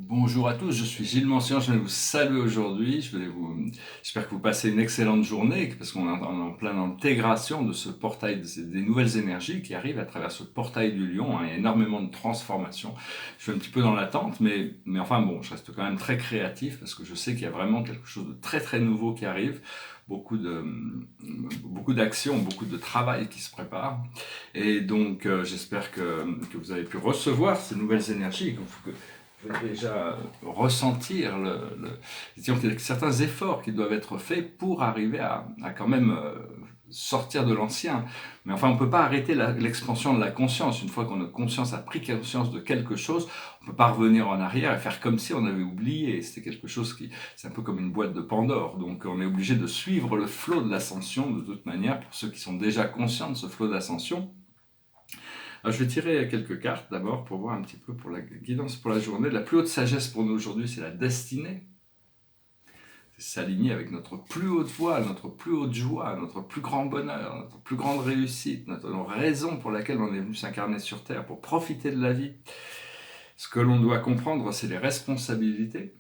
Bonjour à tous, je suis Gilles Mancian, je vais vous saluer aujourd'hui. J'espère que vous passez une excellente journée, parce qu'on est en pleine intégration de ce portail, des nouvelles énergies qui arrivent à travers ce portail du lion, hein. Il y a énormément de transformations. Je suis un petit peu dans l'attente, mais enfin bon, je reste quand même très créatif, parce que je sais qu'il y a vraiment quelque chose de très très nouveau qui arrive. Beaucoup de, beaucoup d'actions, beaucoup de travail qui se prépare. Et donc, j'espère que vous avez pu recevoir ces nouvelles énergies, que vous pouvez déjà ressentir disons qu'il y a certains efforts qui doivent être faits pour arriver à quand même sortir de l'ancien. Mais enfin, on ne peut pas arrêter l'expansion de la conscience. Une fois que notre conscience a pris conscience de quelque chose, on ne peut pas revenir en arrière et faire comme si on avait oublié. C'était quelque chose c'est un peu comme une boîte de Pandore. Donc on est obligé de suivre le flot de l'ascension de toute manière, pour ceux qui sont déjà conscients de ce flot d'ascension. Alors, je vais tirer quelques cartes d'abord pour voir un petit peu pour la guidance pour la journée. La plus haute sagesse pour nous aujourd'hui, c'est la destinée. C'est s'aligner avec notre plus haute voie, notre plus haute joie, notre plus grand bonheur, notre plus grande réussite, notre raison pour laquelle on est venu s'incarner sur Terre, pour profiter de la vie. Ce que l'on doit comprendre, c'est les responsabilités.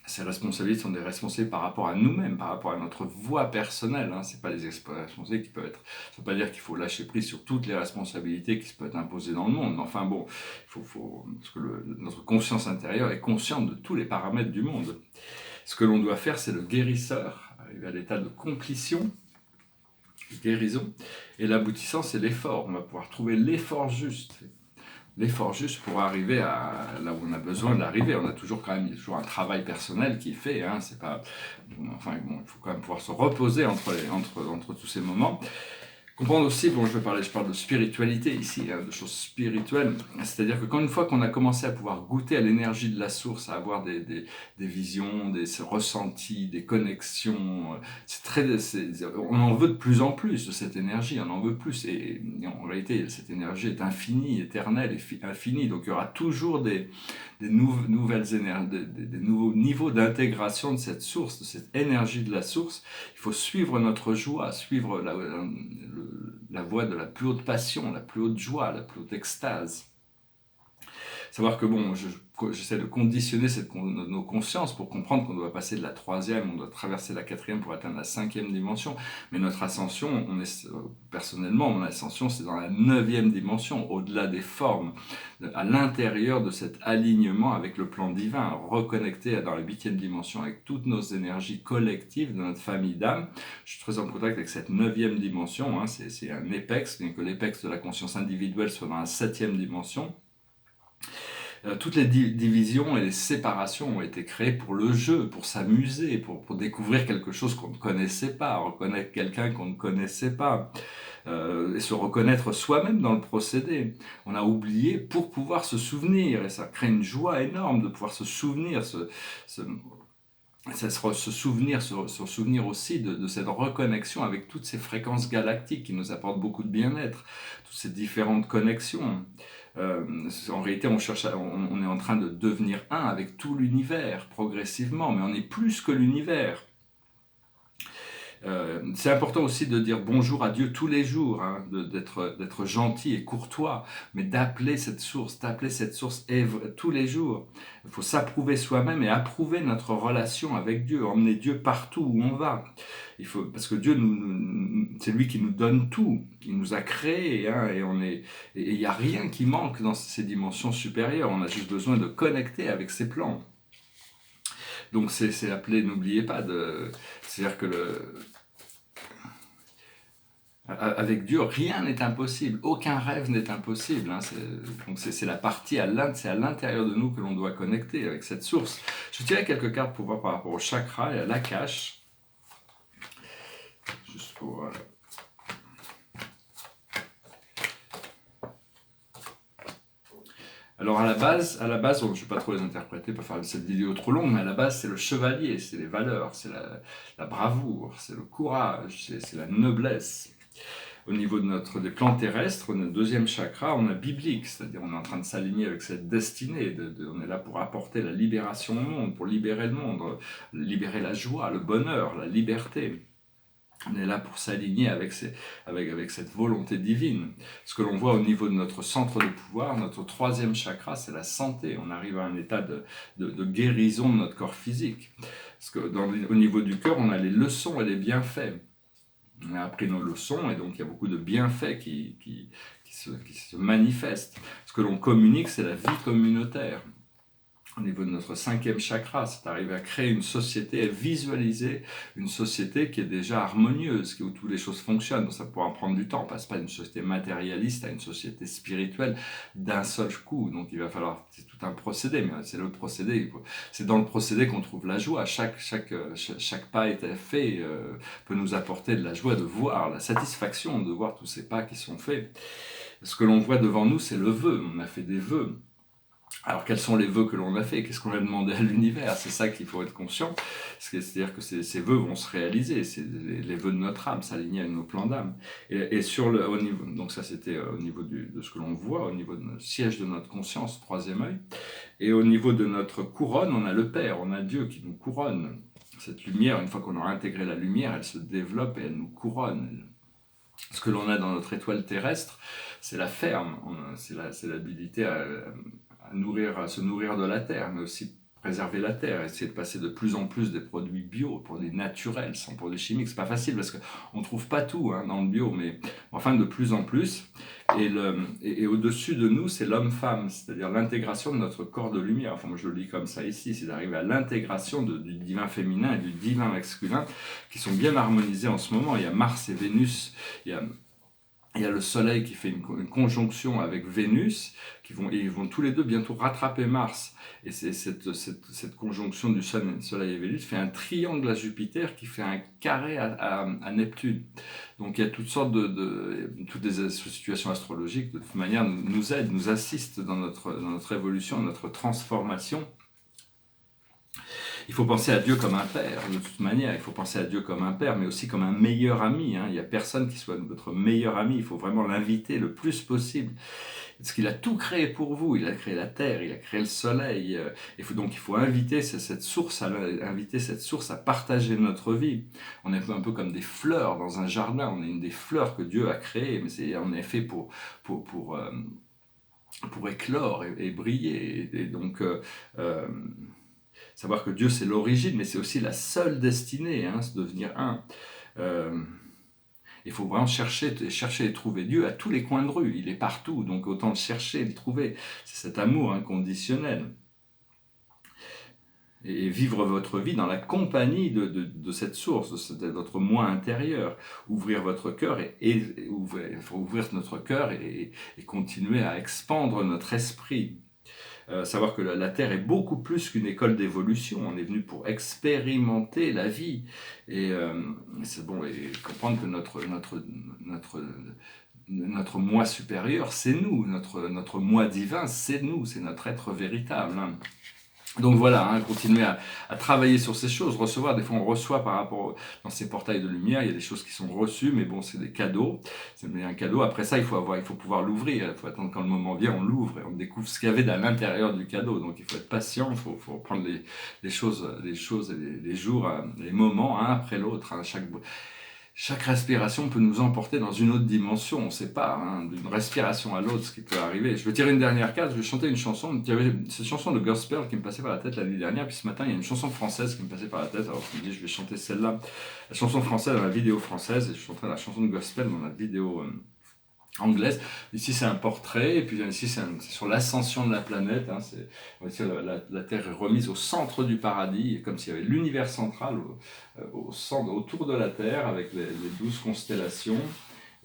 Ces responsabilités sont des responsabilités par rapport à nous-mêmes, par rapport à notre voie personnelle. Ce n'est pas des responsabilités qui peuvent être... Ça ne veut pas dire qu'il faut lâcher prise sur toutes les responsabilités qui se peuvent être imposées dans le monde. Enfin bon, parce que notre conscience intérieure est consciente de tous les paramètres du monde. Ce que l'on doit faire, c'est le guérisseur, arriver à l'état de completion, de guérison. Et l'aboutissant, c'est l'effort. On va pouvoir trouver l'effort juste. L'effort juste pour arriver à là où on a besoin d'arriver. On a toujours il y a toujours un travail personnel qui est fait. C'est pas, enfin bon, il faut quand même pouvoir se reposer entre tous ces moments. Comprendre aussi, je parle de spiritualité ici, de choses spirituelles, c'est-à-dire que une fois qu'on a commencé à pouvoir goûter à l'énergie de la source, à avoir des visions, des ressentis, des connexions, on en veut de plus en plus de cette énergie, on en veut plus, et en réalité cette énergie est infinie, éternelle, et infinie, donc il y aura toujours nouvelles énergies, des nouveaux niveaux d'intégration de cette source, de cette énergie de la source. Il faut suivre notre joie, suivre la voie de la plus haute passion, la plus haute joie, la plus haute extase. Savoir que bon, j'essaie de conditionner nos consciences pour comprendre qu'on doit passer de la troisième, on doit traverser la quatrième pour atteindre la cinquième dimension. Mais notre ascension, personnellement, mon ascension, c'est dans la neuvième dimension, au-delà des formes, à l'intérieur de cet alignement avec le plan divin, reconnecté dans la huitième dimension avec toutes nos énergies collectives de notre famille d'âme. Je suis très en contact avec cette neuvième dimension, c'est un apex, bien que l'apex de la conscience individuelle soit dans la septième dimension. Toutes les divisions et les séparations ont été créées pour le jeu, pour s'amuser, pour découvrir quelque chose qu'on ne connaissait pas, reconnaître quelqu'un qu'on ne connaissait pas, et se reconnaître soi-même dans le procédé. On a oublié pour pouvoir se souvenir, et ça crée une joie énorme de pouvoir se souvenir, se souvenir aussi de cette reconnexion avec toutes ces fréquences galactiques qui nous apportent beaucoup de bien-être, toutes ces différentes connexions. En réalité, on est en train de devenir un avec tout l'univers progressivement, mais on est plus que l'univers. C'est important aussi de dire bonjour à Dieu tous les jours, d'être gentil et courtois, mais d'appeler cette source tous les jours. Il faut s'approuver soi-même et approuver notre relation avec Dieu, emmener Dieu partout où on va. Parce que Dieu, c'est lui qui nous donne tout. Il nous a créés, et il n'y a rien qui manque dans ces dimensions supérieures. On a juste besoin de connecter avec ses plans. Donc c'est appelé, n'oubliez pas, c'est-à-dire que avec Dieu, rien n'est impossible, aucun rêve n'est impossible. Donc c'est la partie c'est à l'intérieur de nous que l'on doit connecter avec cette source. Je tirais quelques cartes pour voir par rapport au chakra et à l'Akash. Juste pour... Alors à la base, je ne vais pas trop les interpréter pour faire cette vidéo trop longue, mais à la base c'est le chevalier, c'est les valeurs, c'est la bravoure, c'est le courage, c'est la noblesse. Au niveau des plans terrestres, notre deuxième chakra, on a biblique, c'est-à-dire on est en train de s'aligner avec cette destinée, on est là pour apporter la libération au monde, pour libérer le monde, libérer la joie, le bonheur, la liberté. On est là pour s'aligner avec cette volonté divine. Ce que l'on voit au niveau de notre centre de pouvoir, notre troisième chakra, c'est la santé. On arrive à un état de guérison de notre corps physique. Parce que au niveau du cœur, on a les leçons et les bienfaits. On a appris nos leçons et donc il y a beaucoup de bienfaits qui se manifestent. Ce que l'on communique, c'est la vie communautaire. Au niveau de notre cinquième chakra, c'est d'arriver à créer une société, à visualiser une société qui est déjà harmonieuse, où toutes les choses fonctionnent. Donc ça pourra en prendre du temps. On ne passe pas d'une société matérialiste à une société spirituelle d'un seul coup. Donc il va falloir, c'est tout un procédé, mais c'est le procédé. C'est dans le procédé qu'on trouve la joie. Chaque pas est fait peut nous apporter de la joie de voir, la satisfaction de voir tous ces pas qui sont faits. Ce que l'on voit devant nous, c'est le vœu. On a fait des vœux. Alors, quels sont les vœux que l'on a fait? Qu'est-ce qu'on a demandé à l'univers? C'est ça qu'il faut être conscient. C'est-à-dire que ces vœux vont se réaliser. C'est les vœux de notre âme, s'aligner avec nos plans d'âme. Et au niveau, donc ça, c'était au niveau de ce que l'on voit, au niveau de siège de notre conscience, troisième œil. Et au niveau de notre couronne, on a le Père, on a Dieu qui nous couronne. Cette lumière, une fois qu'on aura intégré la lumière, elle se développe et elle nous couronne. Ce que l'on a dans notre étoile terrestre, c'est la ferme, c'est l'habilité à se nourrir de la terre, mais aussi préserver la terre, essayer de passer de plus en plus des produits bio, produits naturels, sans produits chimiques. C'est pas facile parce qu'on ne trouve pas tout dans le bio, mais enfin de plus en plus. Et au-dessus de nous, c'est l'homme-femme, c'est-à-dire l'intégration de notre corps de lumière. Enfin, moi je le lis comme ça ici, c'est d'arriver à l'intégration du divin féminin et du divin masculin qui sont bien harmonisés en ce moment. Il y a Mars et Vénus, il y a le Soleil qui fait une conjonction avec Vénus, ils vont tous les deux bientôt rattraper Mars. Et cette conjonction du Soleil et Vénus fait un triangle à Jupiter qui fait un carré à Neptune. Donc il y a toutes sortes toutes des situations astrologiques, de toute manière, nous aident, nous assistent dans notre évolution, dans notre transformation. Il faut penser à Dieu comme un père, de toute manière, il faut penser à Dieu comme un père, mais aussi comme un meilleur ami. Il n'y a personne qui soit votre meilleur ami, il faut vraiment l'inviter le plus possible. Parce qu'il a tout créé pour vous, il a créé la terre, il a créé le soleil, donc il faut inviter cette source à partager notre vie. On est un peu comme des fleurs dans un jardin, on est une des fleurs que Dieu a créées, mais on est fait pour éclore et briller, et donc savoir que Dieu c'est l'origine, mais c'est aussi la seule destinée, c'est devenir un. Il faut vraiment chercher et trouver Dieu à tous les coins de rue, il est partout, donc autant le chercher et le trouver. C'est cet amour inconditionnel. Et vivre votre vie dans la compagnie de cette source, de votre moi intérieur. Ouvrir votre cœur ouvrir notre cœur et continuer à expandre notre esprit. Savoir que la Terre est beaucoup plus qu'une école d'évolution. On est venu pour expérimenter la vie et c'est bon, et comprendre que notre moi supérieur, c'est nous, notre moi divin, c'est nous, c'est notre être véritable. Donc voilà, continuer à travailler sur ces choses, recevoir. Des fois, on reçoit dans ces portails de lumière, il y a des choses qui sont reçues, mais bon, c'est des cadeaux. C'est un cadeau. Après ça, il faut pouvoir l'ouvrir. Il faut attendre quand le moment vient, on l'ouvre et on découvre ce qu'il y avait à l'intérieur du cadeau. Donc il faut être patient, il faut prendre les choses et les jours, les moments, un après l'autre. Chaque respiration peut nous emporter dans une autre dimension, on ne sait pas, d'une respiration à l'autre, ce qui peut arriver. Je vais tirer une dernière carte, je vais chanter une chanson. Il y avait cette chanson de gospel qui me passait par la tête l'année dernière, puis ce matin, il y a une chanson française qui me passait par la tête, alors je me dis, je vais chanter celle-là. La chanson française dans la vidéo française, et je chanterai la chanson de gospel dans la vidéo anglaise. Ici c'est un portrait, et puis ici c'est sur l'ascension de la planète. La Terre est remise au centre du paradis, comme s'il y avait l'univers central au centre, autour de la Terre, avec les 12 constellations.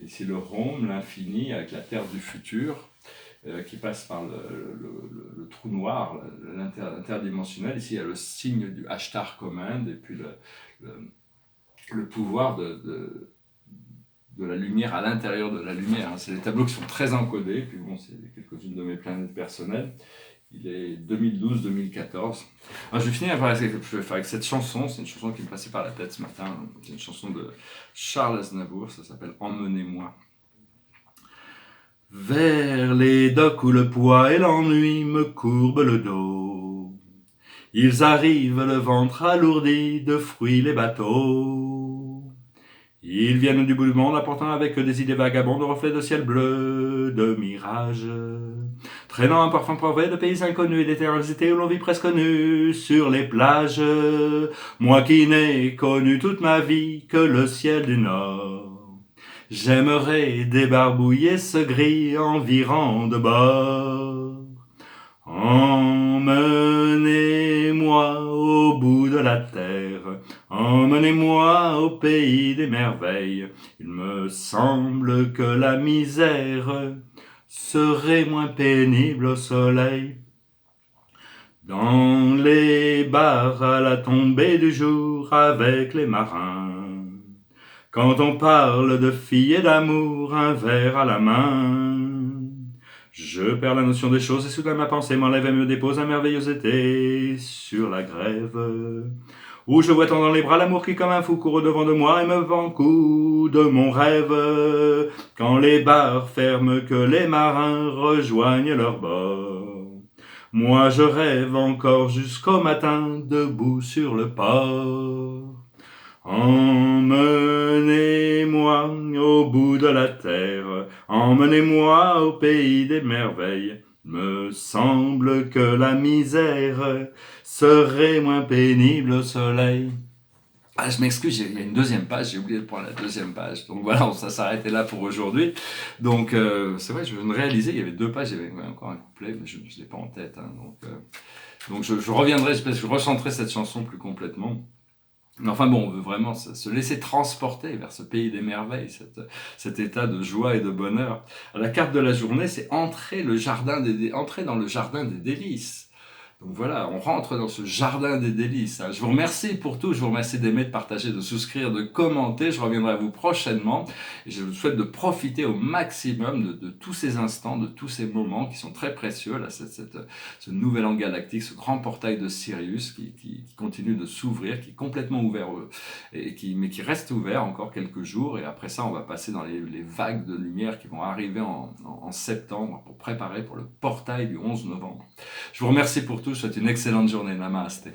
Et ici le Rhône, l'infini, avec la Terre du futur, qui passe par le trou noir, l'interdimensionnel. Ici il y a le signe du Ashtar Command, et puis le pouvoir de la lumière à l'intérieur de la lumière. C'est des tableaux qui sont très encodés, puis bon, c'est quelques-unes de mes planètes personnelles. Il est 2012-2014. Alors je vais finir avec cette chanson, c'est une chanson qui me passait par la tête ce matin, c'est une chanson de Charles Aznavour, ça s'appelle « Emmenez-moi ». Vers les docks où le poids et l'ennui me courbent le dos, ils arrivent le ventre alourdi de fruits les bateaux. Ils viennent du bout du monde apportant avec eux des idées vagabondes de reflets de ciel bleu, de mirages. Traînant un parfum poivré de pays inconnus et d'éternité où l'on vit presque nu sur les plages. Moi qui n'ai connu toute ma vie que le ciel du Nord. J'aimerais débarbouiller ce gris environ de bord. Emmenez-moi au bout de la terre, emmenez-moi au pays des merveilles. Il me semble que la misère serait moins pénible au soleil. Dans les bars à la tombée du jour avec les marins. Quand on parle de filles et d'amour, un verre à la main. Je perds la notion des choses et soudain ma pensée m'enlève et me dépose un merveilleux été sur la grève. Où je vois tendre dans les bras l'amour qui comme un fou court au-devant de moi et me vend coup de mon rêve. Quand les bars ferment, que les marins rejoignent leur bord. Moi je rêve encore jusqu'au matin, debout sur le port. Emmenez-moi au bout de la terre, emmenez-moi au pays des merveilles. Me semble que la misère serait moins pénible au soleil. Ah, je m'excuse, il y a une deuxième page, j'ai oublié de prendre la deuxième page. Donc voilà, ça s'arrêtait là pour aujourd'hui. Donc c'est vrai, je viens de réaliser, il y avait 2 pages, il y avait encore un couplet, mais je ne l'ai pas en tête. Hein, donc je reviendrai, je rechanterai cette chanson plus complètement. Mais enfin bon, on veut vraiment se laisser transporter vers ce pays des merveilles, cet état de joie et de bonheur. La carte de la journée, c'est entrer dans le jardin des délices. Donc voilà, on rentre dans ce jardin des délices. Je vous remercie pour tout, je vous remercie d'aimer, de partager, de souscrire, de commenter. Je reviendrai à vous prochainement et je vous souhaite de profiter au maximum de tous ces instants, de tous ces moments qui sont très précieux. Là, ce nouvel an galactique, ce grand portail de Sirius qui continue de s'ouvrir, qui est complètement ouvert, mais qui reste ouvert encore quelques jours. Et après ça, on va passer dans les vagues de lumière qui vont arriver en septembre pour préparer pour le portail du 11 novembre. Je vous remercie pour tout, je vous souhaite une excellente journée. Namasté.